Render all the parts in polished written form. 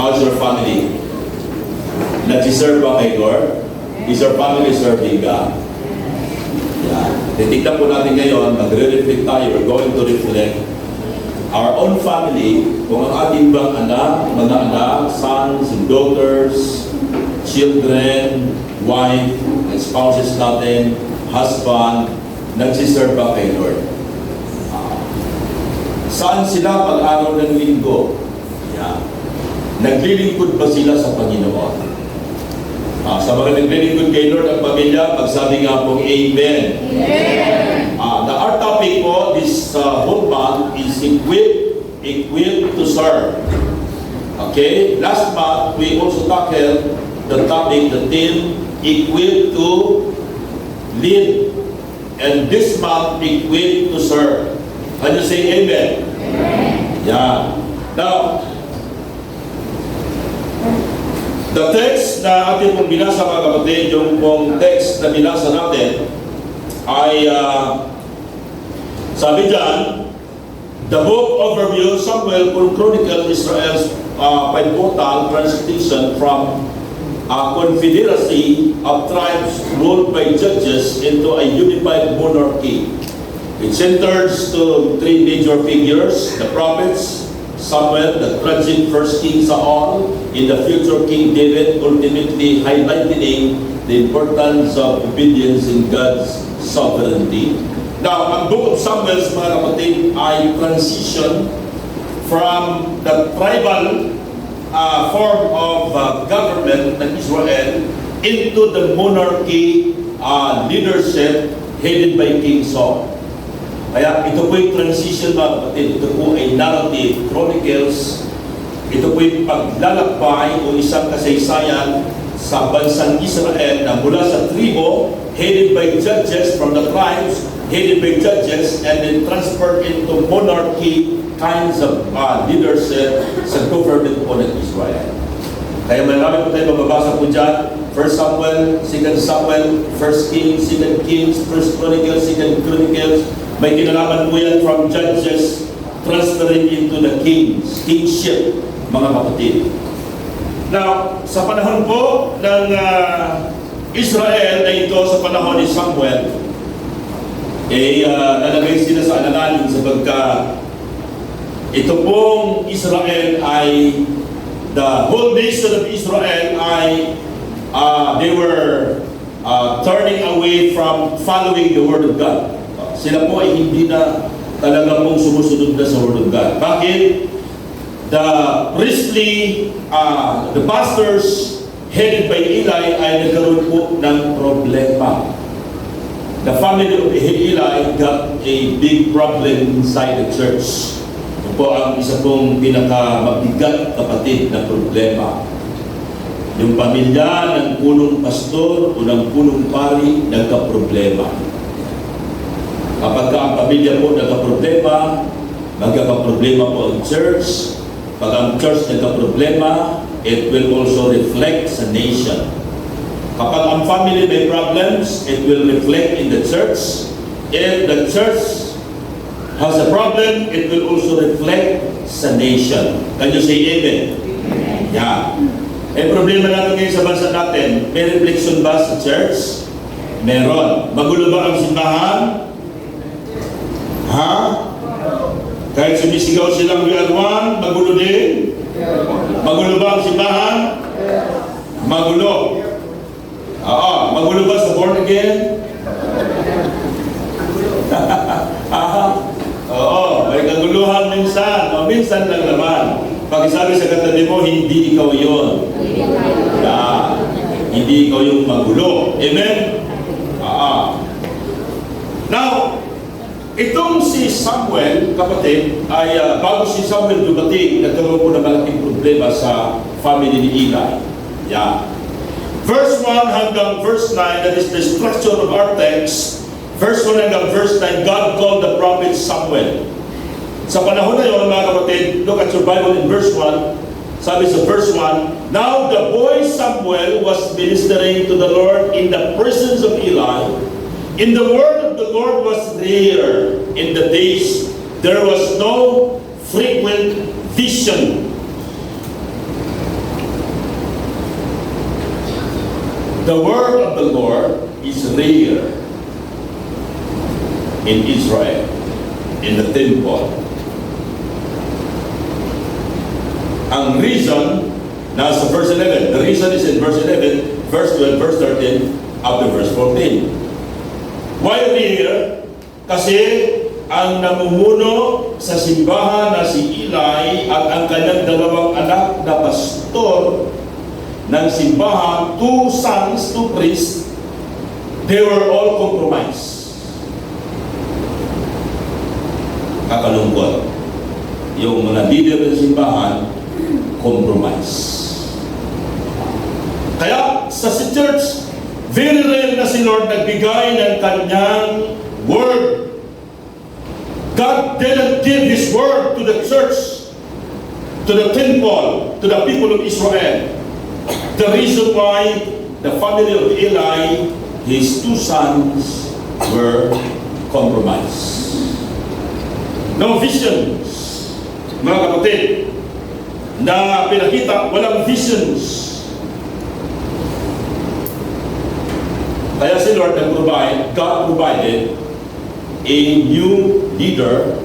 How's your family? Nag-serve ba kay Lord? Is your family serving God? Yeah. Titignan po natin ngayon, magre-reflect tayo, we're going to reflect our own family, kung ang ating bang anak, mga anak, sons and daughters, children, wife, and spouses natin, husband, nagsiserve ba kay Lord? Saan sila pag-araw ng linggo? Yeah. Naglilingkod ba sila sa Panginoon? Sa mga naglilingkod kay Lord ang pamilya, magsabi nga pong Amen. Amen. Our topic po this whole month is equipped to serve. Okay? Last month, we also tackled the topic, the theme, equipped to lead. And this month, equipped to serve. Can you say Amen? Amen. Yeah. Now, the text na ating pong binasa mga kapatid, yung pong text na binasa natin ay sabi dyan, the book overview, Samuel chronicles Israel's pivotal transition from a confederacy of tribes ruled by judges into a unified monarchy. It centers to three major figures, the prophets, Samuel, the tragic first king Saul, in the future King David, ultimately highlighting the importance of obedience in God's sovereignty. Now, ang book of Samuel, mga kapatid, ay transition from the tribal form of government ng Israel into the monarchy leadership headed by King Saul. Kaya ito po yung transition mga kapatid, ito po ay narrative, chronicles, ito po yung paglalakbay o isang kasaysayan sa bansang Israel na mula sa tribo, headed by judges from the tribes, headed by judges, and then transferred into monarchy kinds of leadership sa government po ng Israel. Kaya marami po tayo mababasa po dyan, 1 Samuel, 2 Samuel, 1 Kings, 2 Kings, 1 Chronicles, 2 Chronicles. May kinalaman po yan from judges transferring into the kingship, mga kapatid. Now, sa panahon po ng Israel na ito, sa panahon ni Samuel, nalagay sila sa alanganin sapagkat ito pong Israel ay, the whole nation of Israel ay, they were turning away from following the Word of God. Sila po ay hindi na talaga pong sumusunod na sa Word of God. Bakit? The priestly, the pastors headed by Eli ay nagkaroon po ng problema. The family of Eli got a big problem inside the church. Ito po ang isa pong pinakamabigat kapatid na problema. Yung pamilya ng punong pastor o ng punong pari nagka-problema. Kapag ang pamilya po nagka-problema, magkaka-problema po ang church. Pag ang church nagka-problema, it will also reflect sa nation. Kapag ang family may problems, it will reflect in the church. If the church has a problem, it will also reflect sa nation. Can you say amen? Yeah. Eh, problema natin ngayon sa bansa natin, may reflection ba sa church? Meron. Magulo ba ang simbahan? Ha? Kahit sumisigaw silang we are one, magulo din? Magulo ba ang simbahan? Magulo. Magulo ba sa born again? Oo, may kaguluhan minsan. Minsan lang naman. Pag sabi sa katabi mo, hindi ikaw yun. Hindi ikaw yung magulo. Amen? Now, itong si Samuel, kapatid, ay bago si Samuel dumating, nagkaroon po ng malaking problema sa family ni Eli. Yeah. Verse 1 hanggang verse 9, that is the structure of our text. Verse 1 hanggang verse 9, God called the prophet Samuel. Sa panahon na yun, mga kapatid, look at your Bible in verse 1. Sabi sa verse 1, now the boy Samuel was ministering to the Lord in the presence of Eli. In the word of the Lord was rare in the days. There was no frequent vision. The word of the Lord is rare in Israel, in the temple. Ang reason, nasa verse 11. The reason is in verse 11, verse 12, verse 13, up to verse 14. Why rare? Kasi ang namumuno sa simbahan na si Eli at ang kanyang dalawang anak na pastor ng simbahan, 2 sons, 2 priests, they were all compromised. Kakalungkot. Yung mga leader ng simbahan, compromise. Kaya sa si church, very rare na si Lord nagbigay ng kanyang word. God didn't give His word to the church, to the temple, to the people of Israel. The reason why the family of Eli, his 2 sons, were compromised. No visions, mga kapatid, na pinakita, walang visions. Kaya si Lord nag-provide, God provided a new leader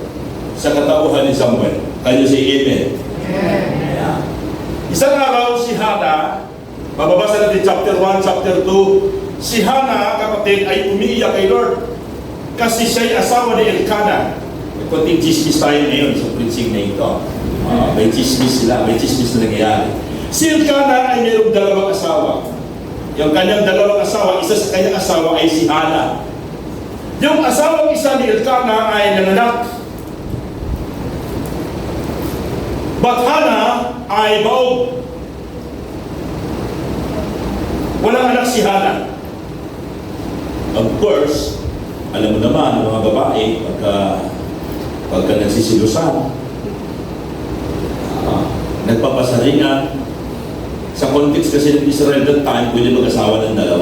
sa katauhan ni Samuel. Can you say amen? Yeah. Isang araw si Hannah, mababasa natin chapter 1, chapter 2, si Hannah, kapatid, ay umiiyak kay Lord kasi siya'y asawa ni Elkanah. May konting chismis tayo ngayon sa preaching na ito. May chismis sila, may chismis na nangyayari. Si Elkanah ay mayroong 2 asawa. Yung kanyang 2 asawa, isa sa kanyang asawa ay si Hannah. Yung asawang isa ni Elkanah ay nanganak. But Hannah ay baog. Walang anak si Hannah. Of course, alam mo naman, mga babae, pagka nagsisilusan, nagpapasaringan. Sa context kasi ng Israel that time, pwede mag-asawa ng 2.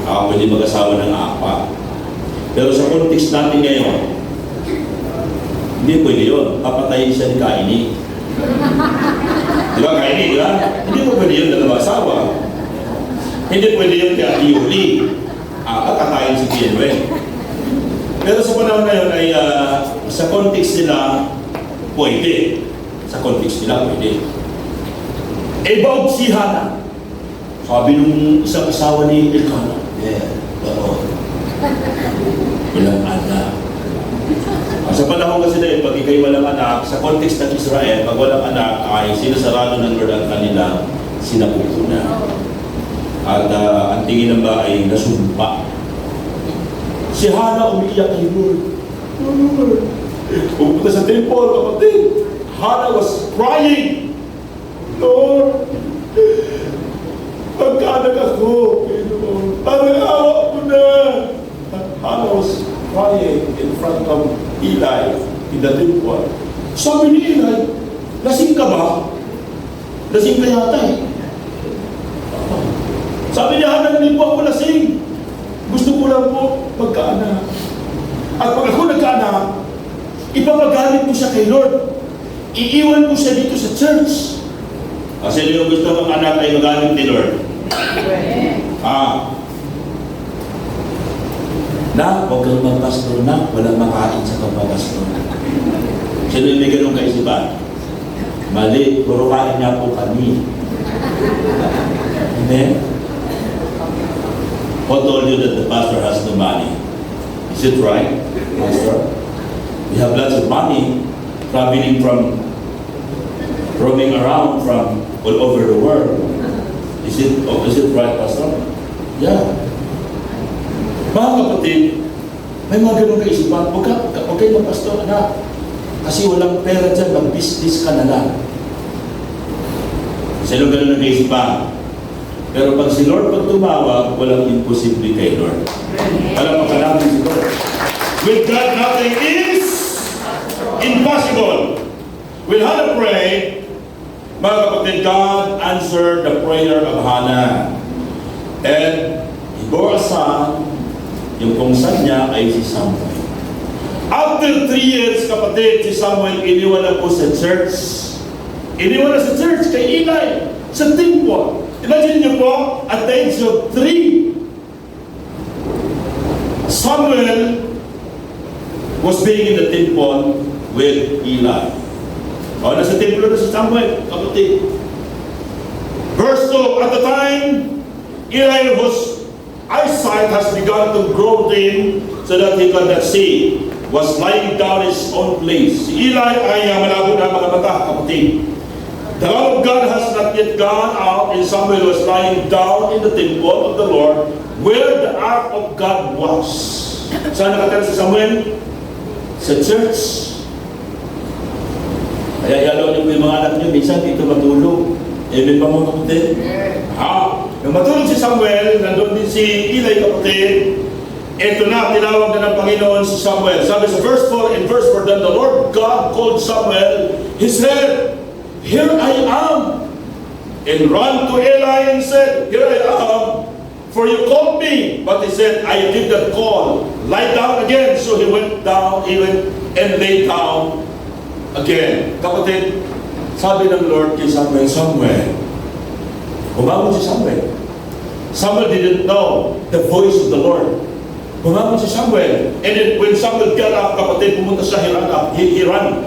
Pwede mag-asawa ng 4. Pero sa context natin ngayon, hindi pwede yun. Papatayin siya ni Kaini. Di ba, Kaini, di ba? Hindi po pwede yun 2 asawa. Hindi pwede yun kaya Yuli. Kakain si Kienwe. Pero sa panahon na yun ay sa context nila, pwede. Sa context nila, pwede. Baog si Hannah. Sabi nung isang asawa ni Elkanah, baog. Walang anak. Sa panahon kasi na yun, pag ikay walang anak, sa context ng Israel, pag walang anak, ay sinasarado ng Lord ang kanilang sinapupunan. At ang tingin ng ba ay nasumpa. Si Hannah umiiyak kay Lord. Lord, pumunta sa temple, kapatid. Hannah was crying. Lord, pagkaanak ako, parang awa ko na. Hannah was crying in front of Eli in the temple. Sabi ni Eli, lasing ka ba? Lasing ka yata eh. Sabi niya, Hannah, hindi po ako lasing. Gusto ko lang po magkaanak. At pag ako nagkaanak, ipapagalit mo siya kay Lord. Iiwan mo siya dito sa church. Kasi yung gusto mong anak ay magalit ni Lord. Huwag kang magpastor na, walang makain sa pagpapastor. Sino yung may ganun kaisipan? Mali, puro kain niya po kami. Amen? Who told you that the pastor has no money? Is it right, pastor? We have lots of money traveling from, roaming around from all over the world. Is it right, pastor? Yeah. Mga kapatid, may mga ganun kaisipan. Huwag kayo mag-pastor, anak. Kasi walang pera dyan, mag-business ka na lang. Sino ganun ang kaisipan? Pero pag si Lord pag tumawag, walang imposible kay Lord. Alam mo ka namin si Lord. With God, nothing is impossible. With Hannah pray, mga kapatid, God answered the prayer of Hannah. And he bore a son. Yung pong son niya ay si Samuel. After 3 years, kapatid, si Samuel iniwan na po sa church. Iniwan na sa church kay Eli, sa temple. Imagine niyo po, at the age of 3, Samuel was being in the temple with Eli. O, nasa temple na si Samuel, kapatid. Verse 2, at the time, Eli whose eyesight has begun to grow dim so that he could not see, was lying down in his own place. Si Eli ay malabo na mga mata, kapatid. The Lord of God has not yet gone out, and Samuel was lying down in the temple of the Lord, where the ark of God was. Saan nakatira si Samuel? Sa church. Kaya yalo niyo po yung mga anak niyo, minsan dito matulog. Amen ba mga kapatid? Nung matulog si Samuel, nandun din si Eli, kapatid. Ito na, tinawag na ng Panginoon si Samuel. Sabi sa verse 4, in verse 4, then the Lord God called Samuel. He said, here I am. And ran to Eli and said, here I am, for you called me. But he said, I did not call. Lie down again. So he went down, and lay down again. Kapatid, sabi ng Lord kay Samuel, Samuel. Bumangon si Samuel. Samuel didn't know the voice of the Lord. Bumangon si Samuel. And then when Samuel got up, kapatid, pumunta siya, he ran.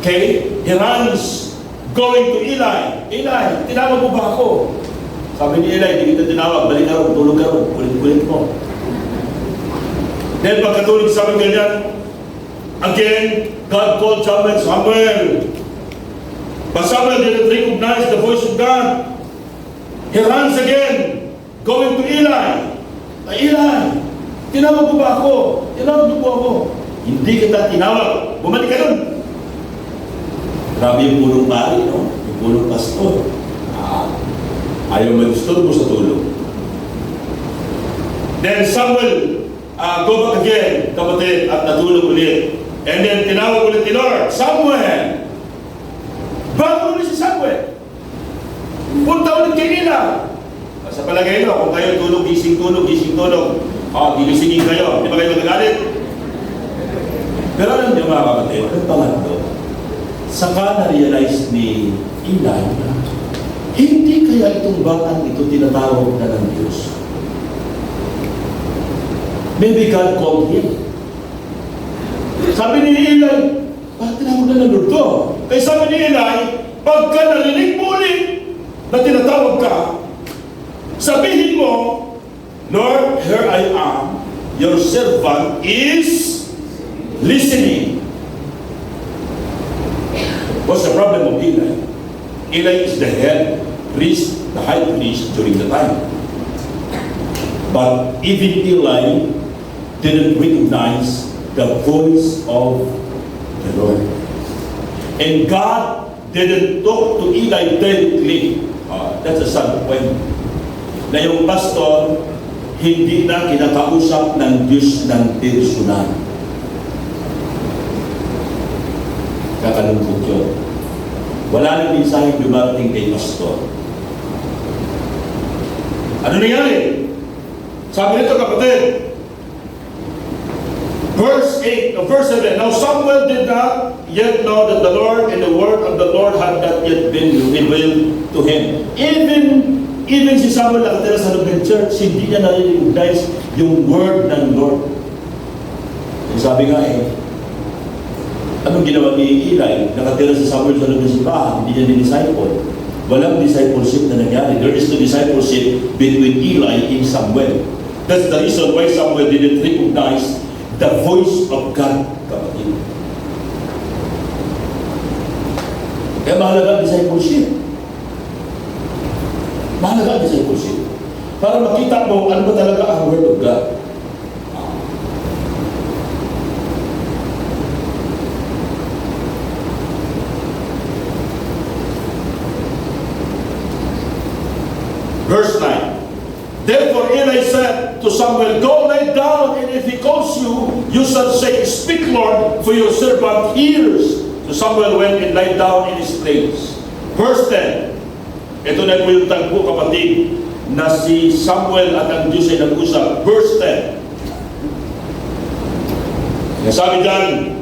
Okay? He runs. Going to Eli. Eli, tinawag mo ba ako? Sabi ni Eli, hindi kita tinawag. Balik ka rin, tulog ka rin. Kulit-kulit mo. Then pagkatulog sa amin ganyan, again, God called Samuel, Samuel. But Samuel didn't recognize the voice of God. He runs again, going to Eli. Eli, tinawag mo ba ako? Tinawag mo ba ako? Hindi kita tinawag. Bumalik ka dun. Grabe yung pulong pari, no? Yung pulong pastor. Ayaw mag-disturbo sa tulog. Then Samuel go back again, kapatid, at natulog ulit. And then tinawag ulit ni Lord, Samuel! Bago ulit si Samuel. Punta ulit kay Eli. Sa palagay nyo, kung kayo tulog, gising tulog, gising tulog, gigisingin kayo. Di ba kayo magagalit? Pero alam niyo mga kapatid, ang pangatlo, saka na-realize ni Eli na hindi kaya itong batang ito tinatawag na ng Diyos. Maybe God called him. Sabi ni Eli, bakit tinawag na ng Lord to? Kaya sabi ni Eli, pagka narinig mo ulit na tinatawag ka, sabihin mo, Lord, here I am, your servant is listening. What's the problem of Eli? Eli is the head priest, the high priest during the time. But even Eli didn't recognize the voice of the Lord. And God didn't talk to Eli directly. That's a sad point. Na yung pastor, hindi na kinakausap ng Diyos ng personal. Kakalungkot yun. Wala nang mensaheng dumarating kay pastor. Ano nangyari? Sabi nito kapatid, verse 7, now Samuel did not yet know that the Lord and the word of the Lord had not yet been revealed to him. Even si Samuel nakatira sa Lumen Church, hindi niya na-recognize yung word ng Lord. Sabi nga anong ginawa ni Eli? Nakatira si Samuel sa Lumen Simbahan, hindi niya ni-disciple. Walang discipleship na nangyari. There is no discipleship between Eli and Samuel. That's the reason why Samuel didn't recognize the voice of God, kapatid. Kaya mahalaga discipleship. Mahalaga discipleship. Para makita mo ano ba talaga ang Word of God. Verse 9. Therefore Eli said to Samuel, go lie down, and if he calls you, you shall say, speak, Lord, for your servant hears. So Samuel went and lied down in his place. Verse 10. Ito na po yung tagpo, kapatid, na si Samuel at ang Diyos ay nag-usap. Verse 10. Sabi dyan,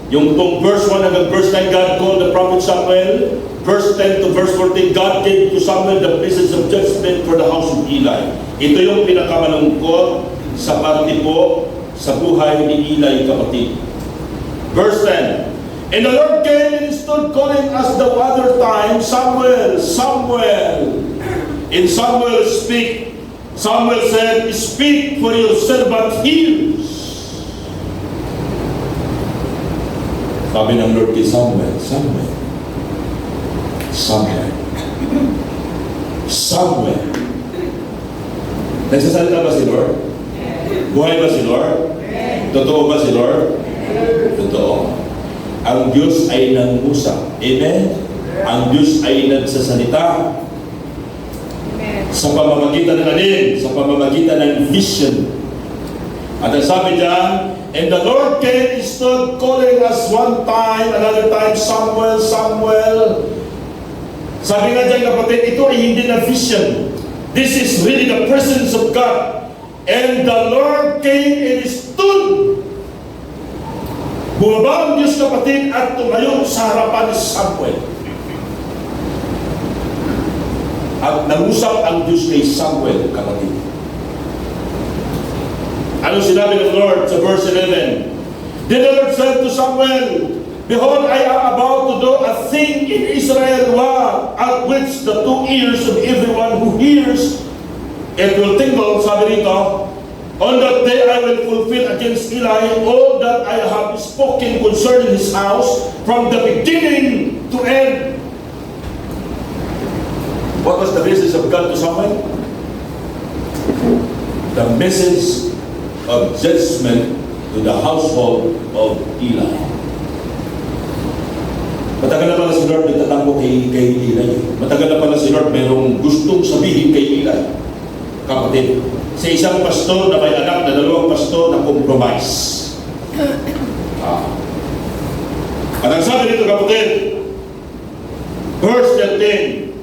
Yung tong verse 1 hanggang verse 9, God called the prophet Samuel. Verse 10 to verse 14, God gave to Samuel the message of judgment for the house of Eli. Ito yung pinakamalungkot sa parte po sa buhay ni Eli, kapatid. Verse 10, and the Lord came and stood calling us the other time, Samuel, Samuel. And Samuel speak. Samuel said, speak, for your servant hears. Sabi ng Lord kay Samuel, Samuel, Samuel, Samuel. Nagsasalita ba si Lord? Buhay ba si Lord? Totoo ba si Lord? Totoo. Ang Diyos ay nangusap. Amen? Ang Diyos ay nagsasalita. Sa pamamagitan ng alin? Sa pamamagitan ng vision. At ang sabi diyan, and the Lord came and stood calling us one time, another time, Samuel, Samuel. Sabi nga diyan, kapatid, ito ay hindi na vision. This is really the presence of God. And the Lord came and stood. Bumaba ang Diyos, kapatid, at tumayo sa harapan ni Samuel. At nangusap ang Diyos kay Samuel, kapatid. Ano sinabi ng Lord sa verse 11? Then the Lord said to Samuel, behold, I am about to do a thing in Israel at which the two ears of everyone who hears it will tingle. Sabi rito, on that day I will fulfill against Eli all that I have spoken concerning his house from the beginning to end. What was the message of God to Samuel? The message of judgment to the household of Eli. Matagal na pala si Lord nagtatampo kay Eli. Matagal na pala si Lord mayroong gustong sabihin kay Eli. Kapatid, sa isang pastor na may anak na dalawang pastor na compromise. At ang sabi nito, kapatid, verse 13,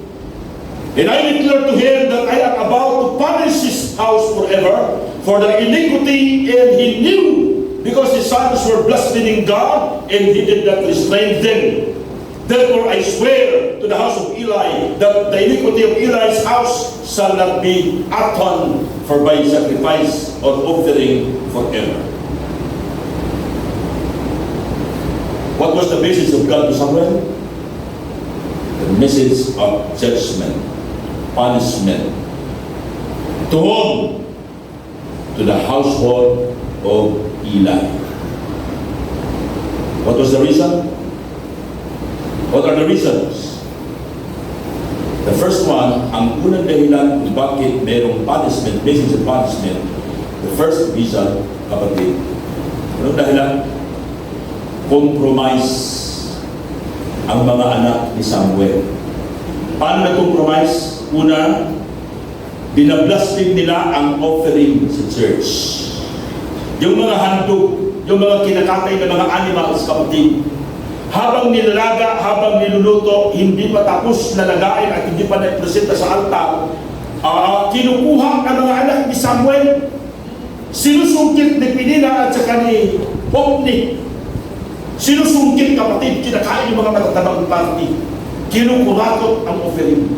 and I declare to him that I am about to punish his house forever for their iniquity, and he knew, because his sons were blaspheming God, and he did not restrain them. Therefore I swear to the house of Eli that the iniquity of Eli's house shall not be atoned for by sacrifice or offering forever. What was the message of God to Samuel? The message of judgment, punishment. To whom? To the household of Eli. What was the reason? What are the reasons? The first one, ang unang dahilan kung bakit mayroong punishment, message of punishment, the first reason, kapatid, anong dahilan? Compromise ang mga anak ni Samuel. Paano nag-compromise? Una, binablaspheme nila ang offering sa church. Yung mga handog, yung mga kinakatay ng mga animals, kapatid, habang nilalaga, habang niluluto, hindi pa tapos na lagain at hindi pa na-presenta sa altar, kinukuha ng mga anak ni Samuel, sinusungkit ni Penina at saka ni Hopni. Sinusungkit, kapatid, kinakain yung mga matatabang party. Kinukuratot ang offering.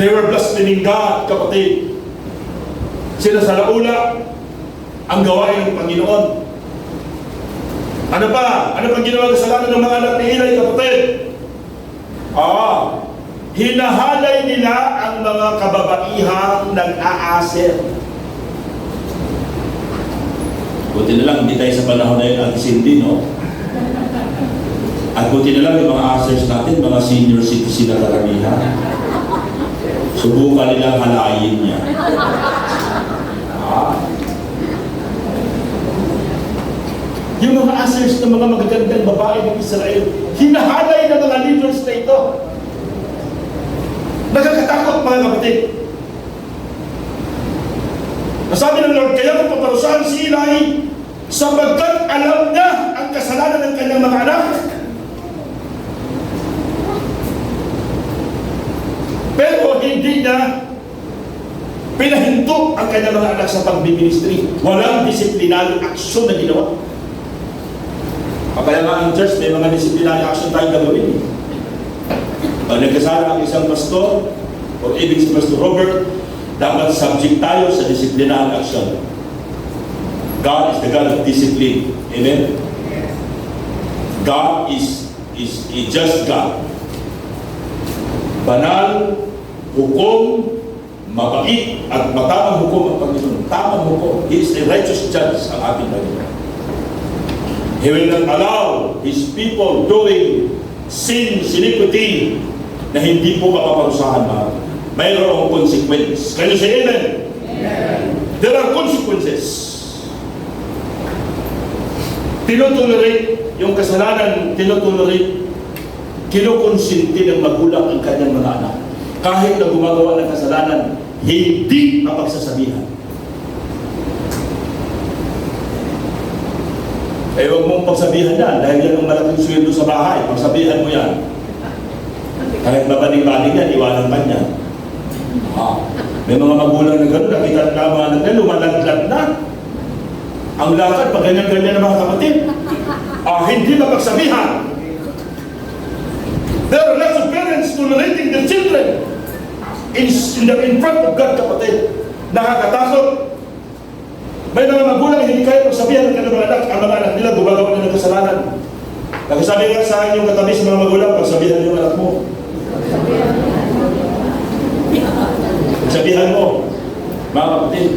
They were blaspheming God, kapatid. Sinasalaula ang gawain ng Panginoon. Ano pa? Ano pang ginawa kasalanan ng mga anak ni Eli, kapatid? Hinahalay nila ang mga kababaihang nag-aaser. Buti na lang, hindi tayo sa panahon na yun anti-sindi, no? At buti na lang yung mga asers natin, mga senior citizen na karamihan. Subukan nilang halayin niya. Yung mga asers ng mga magagandang babae ng Israel, hinahalay ng mga leaders na ito. Nakakatakot, mga kapatid. Nasabi ng Lord, kaya ko paparusahan si Eli sapagkat alam niya ang kasalanan ng kanyang mga anak. Pero hindi na pinahinto ang kanyang mga anak sa pagbiministry. Walang disiplinarong aksyon na ginawa. Kaya nga ang church, may mga disciplinary action tayo gagawin. Pag nagkasala ang isang pastor, o ibig si Pastor Robert, dapat subject tayo sa disciplinary action. God is the God of discipline. Amen? God is a just God. Banal, hukom, mabait, at matamang hukom ang Panginoon. Tamang hukom. He is a righteous judge ang ating Panginoon. He will not allow His people doing sin, iniquity, na hindi po mapaparusahan na mayroong consequence. Can you say amen? Amen. There are consequences. Tinutolerate yung kasalanan, tinutolerate, kinukonsinti ng magulang ang kanyang mga anak. Kahit na gumagawa ng kasalanan, hindi mapagsasabihan. Eh, huwag mong pagsabihan yan dahil yan ang malaking sweldo sa bahay. Pagsabihan mo yan. Kahit mabaling-baling yan, iwanan pa niya. May mga magulang na gano'n, nakita na mga anak na lumalaglag na. Ang lakad, pag ganyan-ganyan na mga kapatid. Hindi mapagsabihan. There are lots of parents tolerating their children in front of God, kapatid. Nakakatakot. May mga magulang hindi kaya pagsabihan ng kanilang anak, ang mga anak nila gumagawa na ng kasalanan. Nagsasabi nga sa akin yung katabi sa mga magulang, pagsabihan yung anak mo. Pagsabihan mo, mga kapatid.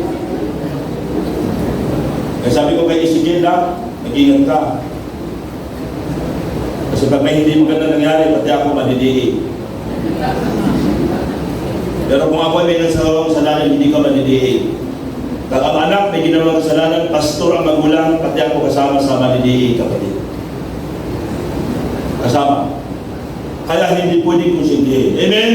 Sabi ko kay Ezekiel na, mag-ingat ka. Kasi pag may hindi maganda nangyari, pati ako manidiin. Pero kung ako ay may nasawang kasalanan, hindi ka manidiin. Pag ang anak may ginawang kasalanan, pastor ang magulang, pati ako kasama sa manidiin, kapatid. Kasama. Kaya hindi pwedeng konsintihin. Amen?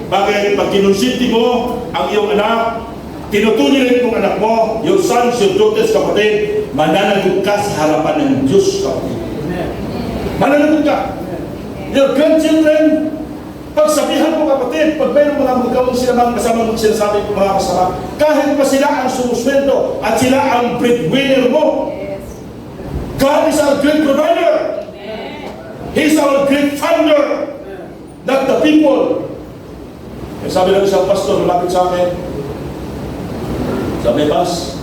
Bakit? Pag kinonsinti mo ang iyong anak, tinutuloy mong anak mo, your sons, your daughters, kapatid, mananagot ka sa harapan ng Diyos, kapatid. Mananagot ka. Your grandchildren, pagsabihan mo, kapatid, pag mayroong mga magkawang sila kasama sinasabi ko mga kasama, kahit pa sila ang sumusweldo at sila ang breadwinner mo. God is our great provider. He is our great funder, not the people. Sabi lang isang pastor, malapit sa akin, sabi, Pas,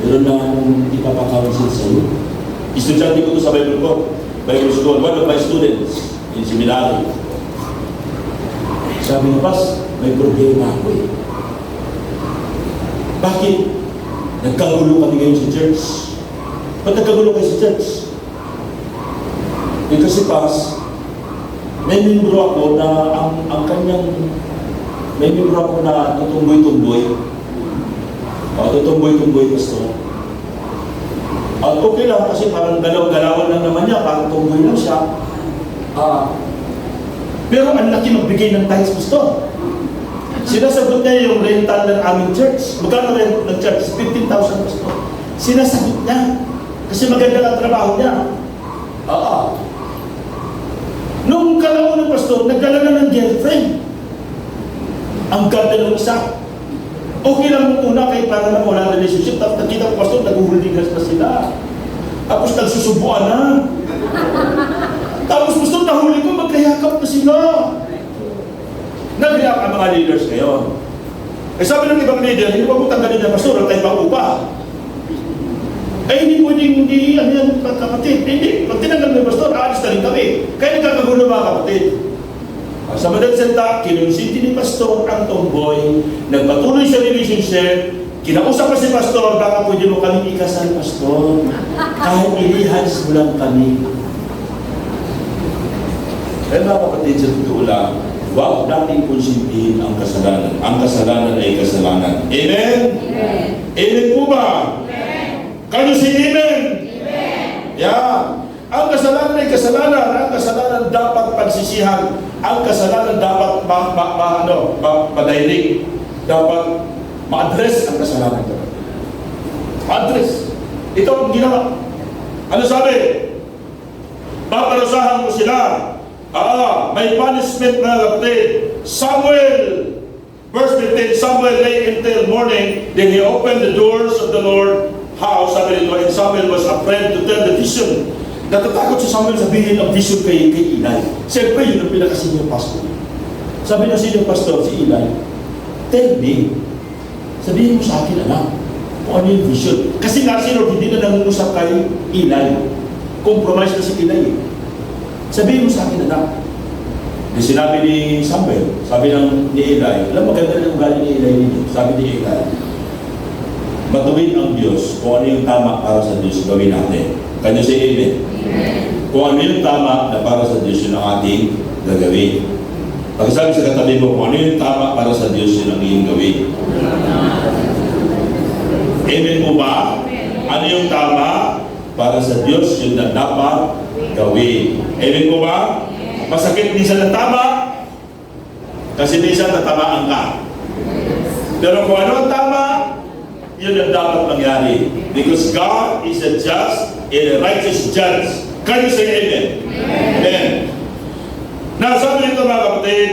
meron na akong ipapakawansin sa iyo. Estudyante ko ito sa Bible School, one of my students in seminary. Sabi niya, Pas, may problema ako eh. Bakit? Nagkagulo kami ngayon sa church. Ba't nagkagulo kayo sa church? Eh kasi, Pas, may membro ako na ang kanyang, may membro ako na tutumboy-tumboy. Tutumboy-tumboy, Pastor. At okay lang kasi parang galaw-galawan lang naman niya, parang tumboy lang siya. Pero ang laki magbigay ng tithes, Pastor. Sinasagot niya yung rental ng aming church. Magkano rent ng church? 15,000, Pastor. Sinasagot niya. Kasi maganda ang trabaho niya. Nung kalaon ng Pastor, nagdala na ng girlfriend. Ang ganda ng isa. Okay lang mo una kahit para lang wala relationship. Tapos nakita ko, Pastor, nag-holdingas na sila. Tapos nagsusubuan na. Tapos Pastor, nahuli ko, magkayakap na sila. Nag-react ang mga leaders ngayon. Eh sabi ng ibang leader, hindi ba mo tanggalin na Pastor, ang tayo pang upa. Hindi pwedeng hindi, ano yan, kapatid. Hindi, pag tinanggal mo yung Pastor, aalis na rin kami. Kaya nagkakagulo mga kapatid. Sa madaling salita, kinonsinti ni Pastor ang tomboy, nagpatuloy sa relationship, kinausap pa si Pastor, baka pwede mo kami ikasal, Pastor. Kahit ilihans mo lang kami. Kaya mga kapatid, sa totoo lang, huwag natin konsintihin ang kasalanan. Ang kasalanan ay kasalanan. Amen? Amen. Amen po ba? Amen. Can you say amen? Amen. Yeah. Ang kasalanan ay kasalanan. Ang kasalanan dapat pagsisihan. Ang kasalanan dapat ma-direct. Dapat ma-address ang kasalanan. Ma-address. Ito ang ginawa. Ano sabi? Paparusahan ko sila. May punishment na kapatid. Samuel, verse 15, Samuel lay until morning, then he opened the doors of the Lord house, sabi nito, and Samuel was afraid to tell the vision. Natatakot si Samuel sabihin ang vision kay Eli. Siyempre, yun ang pinaka-senior pastor. Sabi ng senior pastor, si Eli, tell me, sabihin mo sa akin, anak, kung ano yung vision. Kasi nga, sino, hindi na nangungusap kay Eli. Compromise na si Eli. Sabihin mo sa akin, anak. Di sinabi ni Samuel, sabi ni Eli, alam, maganda ng ugali ni Eli ninyo. Sabi ni Eli, matuwid ang Diyos kung ano yung tama para sa Diyos gawin natin. Kanyo si Amen? Kung ano yung tama na para sa Diyos yun ang ating gagawin. Pagkasabi sa katabi mo, kung ano yung tama para sa Diyos yun ang iyong gawin. Amen mo ba? Ano yung tama para sa Diyos yun na dapat gawin. Amen mo ba? Masakit minsan na tama kasi minsan natamaan ka. Pero kung ano ang tama, yun ang dapat mangyari. Because God is a just and a righteous judge. Can you say amen? Amen. Now, sabi nito mga kapatid,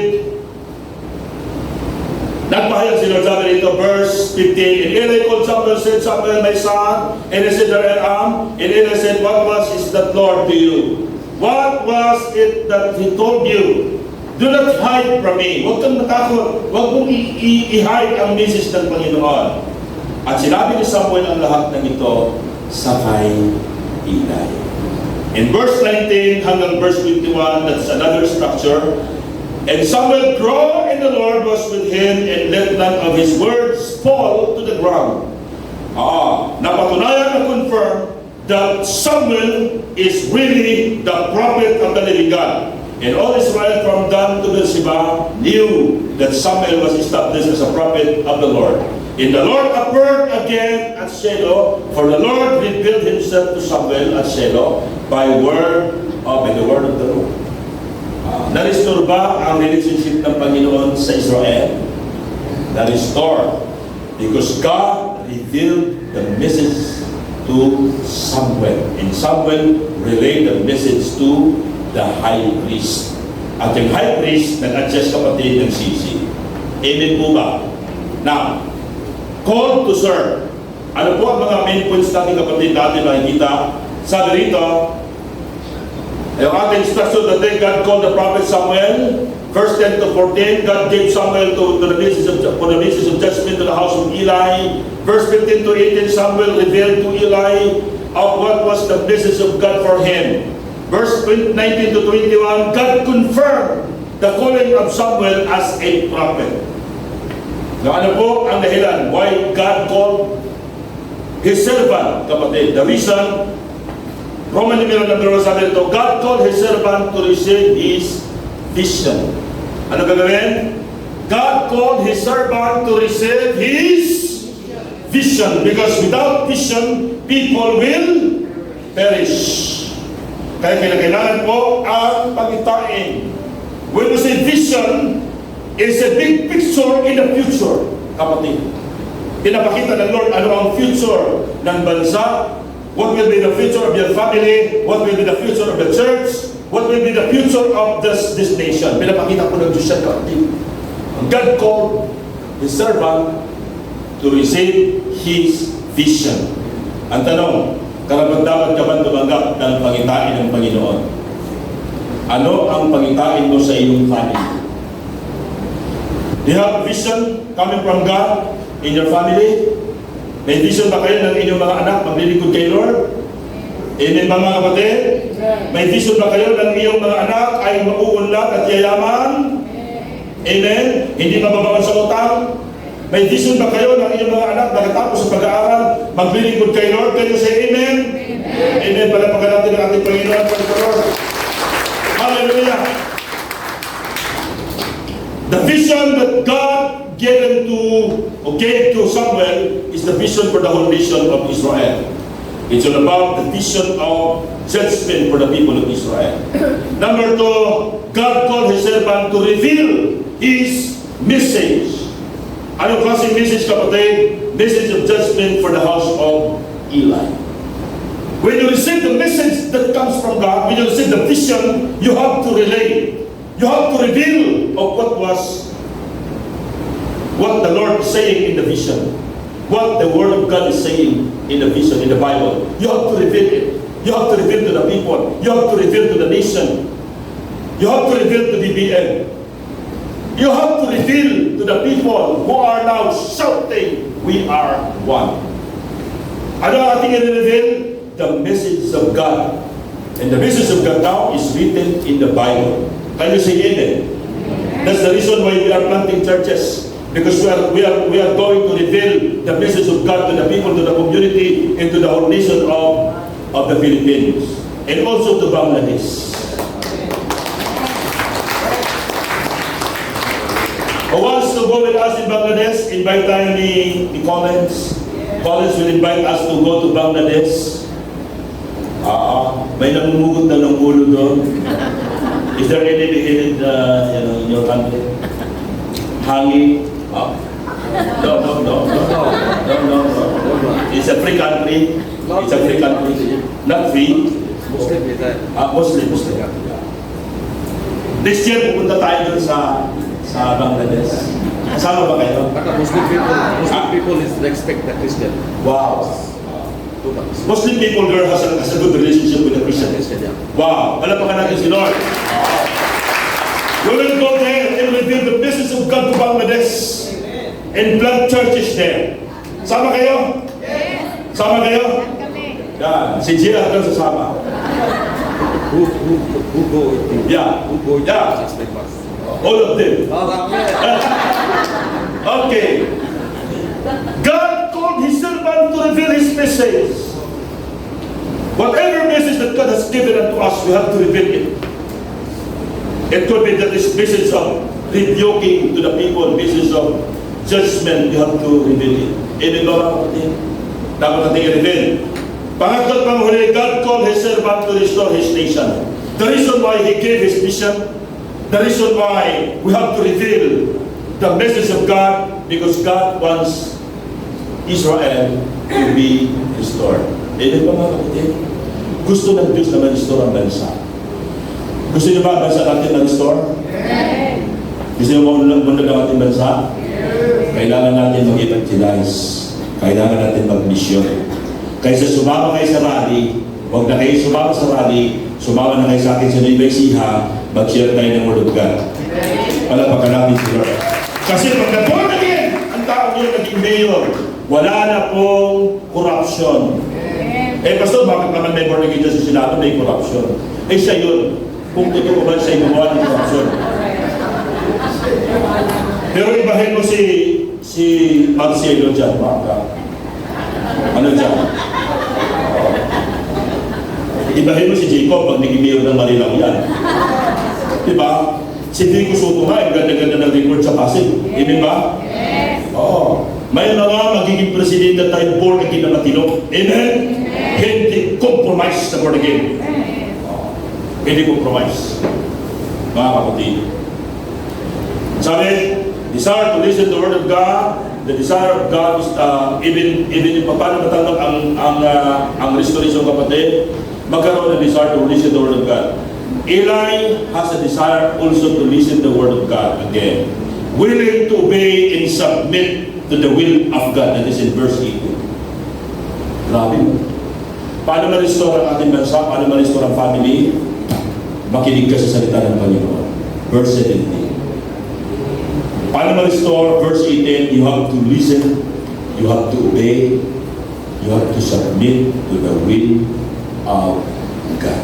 nagpahayag si Lord, sabi nito, verse 15, and Eli called Samuel, said, Samuel, my son, and he said, there I am. And Eli said, what was is that Lord to you? What was it that he told you? Do not hide from me. Huwag kang natakot. Huwag mong i-hide ang message ng Panginoon. At sinabi ni Samuel ang lahat ng ito sa kay Eli. In verse 19 hanggang verse 21, that's another structure. And Samuel grew, and the Lord was with him, and let none of his words fall to the ground. Napatunayan na confirm that Samuel is really the prophet of the living God. And all Israel from Dan to Beersheba knew that Samuel was established as a prophet of the Lord. And the Lord appeared again at Shiloh, for the Lord revealed himself to Samuel at Shiloh by the word of the Lord. Na-restore ba ang relationship ng Panginoon sa Israel? Na-restore. Because God revealed the message to Samuel. And Samuel relayed the message to the high priest. At yung high priest, nag-adjust kapatid ng sisi. Amen po ba? Now, called to serve. Ano po ang mga main points natin kapatid natin makikita? Sabi rito, yung ating instruction that day, God called the prophet Samuel, verse 10 to 14, God gave Samuel to the message of judgment to the house of Eli. Verse 15 to 18, Samuel revealed to Eli of what was the message of God for him. Verse 19 to 21, God confirmed the calling of Samuel as a prophet. Now, ano po ang dahilan why God called His servant, kapatid? The reason, Roman numeral number 1 sabi ito, God called His servant to receive His vision. Ano gagawin? God called His servant to receive His vision. Because without vision, people will perish. Kaya kailangan po ang pagitain. When we say vision, it's a big picture in the future, kapatid. Pinapakita ng Lord ano ang future ng bansa, what will be the future of your family, what will be the future of the church, what will be the future of this nation. Pinapakita po ng Diyos yan, kapatid. God called His servant to receive His vision. Ang tanong, karapat-dapat ka ba tumanggap ng pangitain ng Panginoon? Ano ang pangitain mo sa iyong family? Do you have vision coming from God in your family? May vision ba kayo ng inyong mga anak maglilingkod kay Lord? Amen ba mga kapatid? May vision ba kayo ng iyong mga anak ay mauunlad at yayaman? Amen? Hindi mababawan sa utang? May vision ba kayo ng inyong mga anak pagkatapos sa pag-aaral maglilingkod kay Lord? Can you say amen? Amen. Palapagan natin ang ating Panginoon. Hallelujah! The vision that God gave to Samuel is the vision for the whole nation of Israel. It's all about the vision of judgment for the people of Israel. Number 2, God called His servant to reveal His message. Anong klaseng message, kapatid? Message of judgment for the house of Eli. When you receive the message that comes from God, when you receive the vision, you have to relay. You have to reveal of what the Lord is saying in the vision. what the Word of God is saying in the vision, in the Bible. You have to reveal it. You have to reveal to the people. You have to reveal to the nation. You have to reveal to DBN. You have to reveal to the people who are now shouting, we are one. Ano ang ating i-reveal? The message of God. And the message of God now is written in the Bible. Can you say amen? That's the reason why we are planting churches. Because we are going to reveal the message of God to the people, to the community, and to the whole nation of the Philippines. And also to Bangladesh. Who wants to go with us in Bangladesh? Invite tayo ni Collins. Collins will invite us to go to Bangladesh. May namumugot na ng ulo doon. Is there any in your country? Hanging? No. It's a free country. It's a free country. Not free. Muslim. Next year, pupunta tayo doon sa Bangladesh. Kasama ba kayo? Muslim people is respect the Christian. Wow. Muslim people girl has a good relationship with the Christian. Wow. Palapakan natin si Lord. We will go there and reveal the message of God to Bangladesh and plant churches there. Sama kayo? Sama kayo? Yan. Si Gia doon sasama. Who go? Yeah. Who go? Yeah. Respect us. All of them. Okay. God called His servant to reveal His message. Whatever message that God has given unto us, we have to reveal it. It could be that this message of rebuking to the people, message of judgment, you have to reveal it. Amen ba mga kapatid? Dapat natin i-reveal. Pangatlo at panghuli, God called His servant to restore His nation. The reason why He gave His mission, the reason why we have to reveal the message of God, because God wants Israel to be restored. Amen ba mga kapatid? Gusto ng Diyos na ma-restore ang bansa. Gusto niyo ba ang bansa natin ma-restore? Gusto niyo ba ang mundo ng ating bansa? Kailangan natin mag-evangelize. Kailangan natin mag-mission. Kaysa sumama kayo sa rally, huwag na kayo sumama sa rally, sumama na kayo sa akin sa Nueva Ecija, mag-share tayo ng Word of God. Palapakan natin si Lord. Kasi pag na-born again, ang tao niyo naging mayor, wala na pong corruption. Pastor, bakit naman may born again dyan sa Senado, may corruption? Siya yun. Kung totoo ba siya yung gumawa ng corruption. Pero ibahin mo si Marcelo dyan, baka. Ano dyan? Ibahin mo si Jacob pag naging mayor ng Marilao yan. Diba? Si Vico Soto nga, yung ganda-ganda ng record sa Pasig. Amen ba? Yes. Oo. May mga magiging presidente tayo born again na matino. Amen? Hindi compromise na born again. Hindi compromise. Mga kapatid. Sabi, desire to listen to the Word of God, the desire of God is, even yung paano matanggap ang restoration kapatid, magkaroon ng desire to listen to the Word of God. Eli has a desire also to listen to the Word of God again. Willing to obey and submit to the will of God. That is in verse 18. Grabe mo. Paano ma-restore ang ating bansa? Paano ma-restore ang family? Makinig ka sa salita ng Panginoon. Verse 17. Paano ma-restore? Verse 18, you have to listen, you have to obey, you have to submit to the will of God.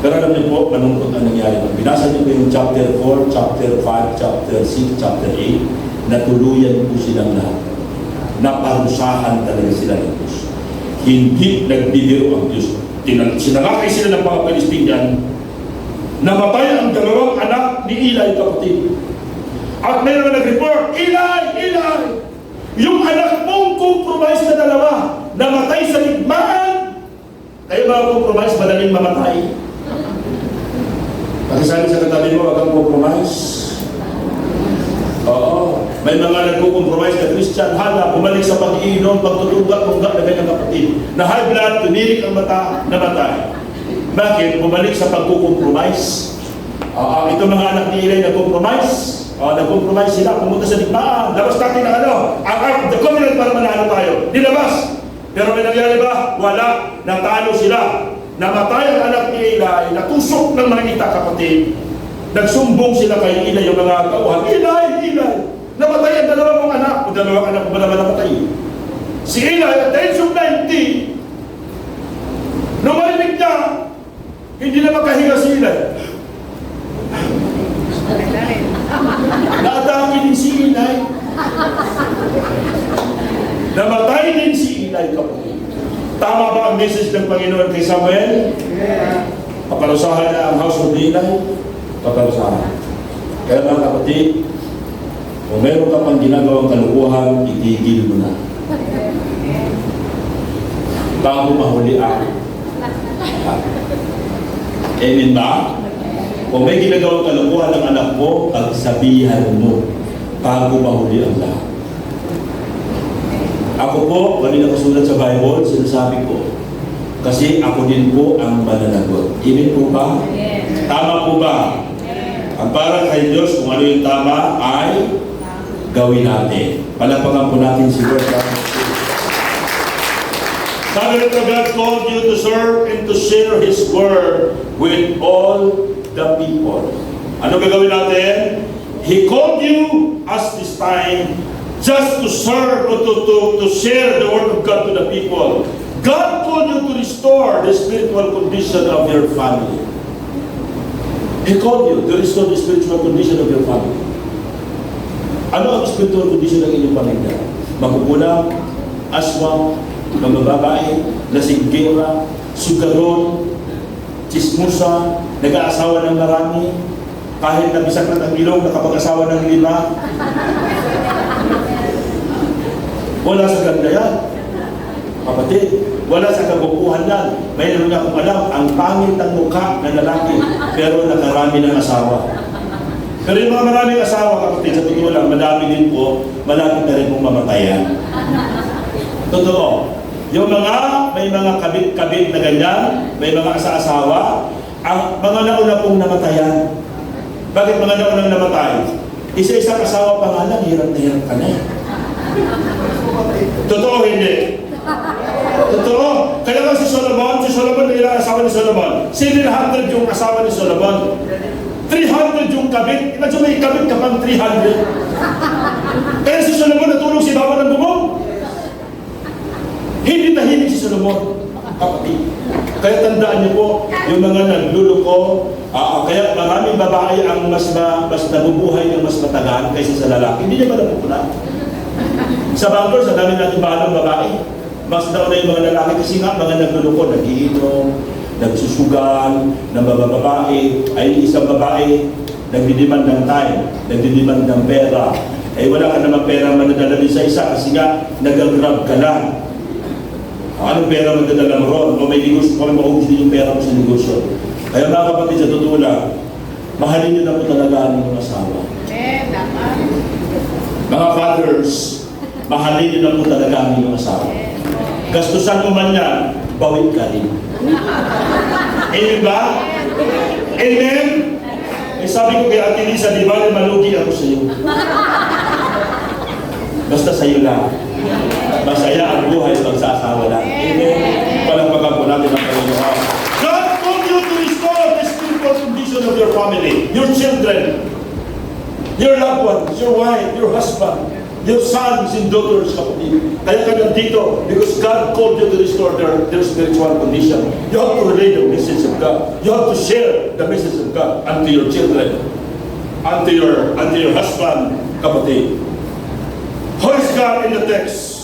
Pero alam niyo po, malungkot ang nangyari. Binasa niyo po yung chapter 4, chapter 5, chapter 6, chapter 8, natuluyan po silang lahat. Naparusahan talaga sila ng Diyos. Hindi nagbibiro ang Diyos. Sinangakay sila ng mga Palestinian. Namatay ang dalawang anak ni Eli, kapatid. At mayroon nag-report, Eli! Yung anak mong compromise na dalawa, namatay sa ligmaan. Kayo ba compromise, madaling mamatay? Kasi sabi sa katabi mo, wag kang compromise. Oo. May mga nagko-compromise na Christian, hala, bumalik sa pag-iinom, pagtutunggak-tunggak na kanyang kapatid. Na high blood, tunirik ang mata, namatay. Bakit? Bumalik sa pagko-compromise. Ito mga anak ni Eli na compromise. nag-compromise sila, pumunta sa digmaan. Labas natin ang ang Ark of the Covenant para manalo tayo. Nilabas. Pero may nangyari ba? Wala. Natalo sila. Namatay ang anak ni Eli, natusok ng mga kita, kapatid. Nagsumbong sila kay Eli, yung mga tauhan. Eli! Namatay ang dalawang mong anak. O dalawang anak mo ba naman namatay? Si Eli, at the age of 90, nung marinig niya, hindi na makahinga si Eli. Naatake din si Eli. Namatay din si Eli, kapatid. Tama ba ang message ng Panginoon kay Samuel? Paparusahan na ang house of Eli? Paparusahan. Kaya mga kapatid, kung meron ka pang ginagawang kalukuhan, itigil mo na. Bago mahuli ako. Amen ba? Kung may ginagawang kalukuhan ng anak mo, pagsabihan mo bago mahuli ang lahat. Ako po, kanina kasulat sa Bible, sinasabi ko, kasi ako din po ang mananagot. Amen po ba? Yes. Tama po ba? Yes. Ang para kay Diyos, kung ano yung tama, ay gawin natin. Palapakan po natin si Lord. Sabi ng God called you to serve and to share His Word with all the people. Ano gagawin natin? He called you as this time just to serve or to share the Word of God to the people. God called you to restore the spiritual condition of your family. He called you to restore the spiritual condition of your family. Ano ang spiritual condition ng inyong pamilya? Makukulang, aswang, mga babae, lasinggera, sugaron, chismusa, nag-aasawa ng marami, kahit nabisak na ang ilong, nakapag-asawa ng 5. Wala sa ganda yan. Kapatid, wala sa kabukuhan yan. Mayroon na akong alam, ang pangit ng mukha ng lalaki, pero nakarami ng asawa. Pero yung mga maraming asawa, kapatid, sa totoo lang, madami din po, malapit na rin pong mamatayan. Totoo. Yung may mga kabit-kabit na ganyan, may mga asa-asawa, ang mga nauna pong namatayan. Bakit mga naunang namatay? Isa-isang asawa pa nga lang, hirap na hirap ka na. Totoo hindi? Totoo. Kaya nga si Solomon, ilang asawa ni Solomon? 700 yung asawa ni Solomon. 300 yung kabit. Imagine may kabit ka pang 300. Kaya si Solomon natulog si baba ng bubong. Hindi tahimik si Solomon. Kapatid. Kaya tandaan niyo po, yung mga nagluluko, kaya maraming babae ang mas nabubuhay ng mas matagal kaysa sa lalaki. Hindi niya ba napupuna? Sa Bangor, sa dami natin bahalong babae. Mas nauna yung mga lalaki kasi nga mga nagluluko, nagiinom, nagsusugan, ng mga babae, ay isang babae, nagdidiman ng time, nagdidiman ng pera. Ay wala ka naman pera manadala sa isa kasi nga nag-grab ka lang. Anong pera magdadala mo ron? Kung may negosyo, kung may maubos din yung pera mo sa negosyo. Kaya mga kapatid, sa totoo lang, mahalin nyo na po talaga ang inyong asawa. Mga fathers, mahalin nyo na po talaga ang inyong asawa. Gastusan mo man yan, bawit ka rin. Amen ba? Amen? Eh sabi ko kay Ate Lisa, di ba malugi ako sa iyo? Basta sa iyo lang. Masaya ang buhay pag sa asawa lang. Amen. Palagpagan po natin ang Panginoon. God told you to restore the spiritual condition of your family, your children, your loved ones, your wife, your husband, your sons and daughters, kapatid. Kaya ka nandito because God called you to restore their spiritual condition. You have to relay the message of God. You have to share the message of God unto your children, unto your husband, kapatid. How is God in the text?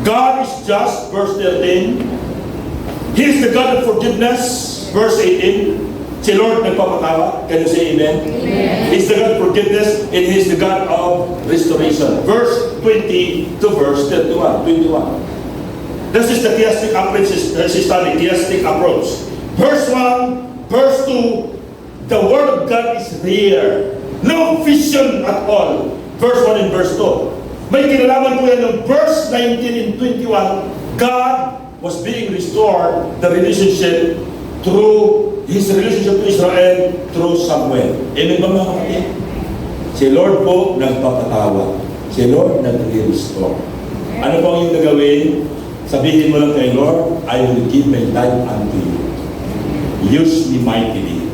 God is just, verse 13. He is the God of forgiveness, verse 18. Si Lord nagpapatawa. Can you say amen? Amen. He's the God of forgiveness and He's the God of restoration. Verse 20 to verse 21. This is the theistic approach, theistic approach. Verse 1, verse 2, the Word of God is here. No vision at all. Verse 1 and verse 2. May kinalaman po yan ng verse 19 and 21, God was being restored, the relationship through His relationship to Israel through Samuel. Amen ba mga kapatid? Si Lord po nagpapatawa. Si Lord nag-restore. Ano po ang iyong gagawin? Sabihin mo lang kay Lord, I will give my life unto you. Use me mightily.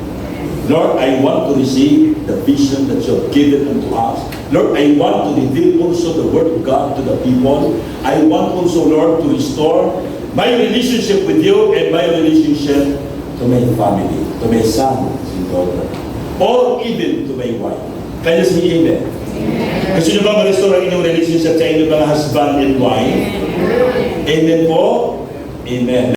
Lord, I want to receive the vision that you have given unto us. Lord, I want to reveal also the word of God to the people. I want also, Lord, to restore my relationship with you and my relationship to my family, to my son and daughter, or even to my wife. Can you say amen? Gusto nyo ba ma-restore ang inyong relationship sa inyong mga husband and wife? Amen po? Amen.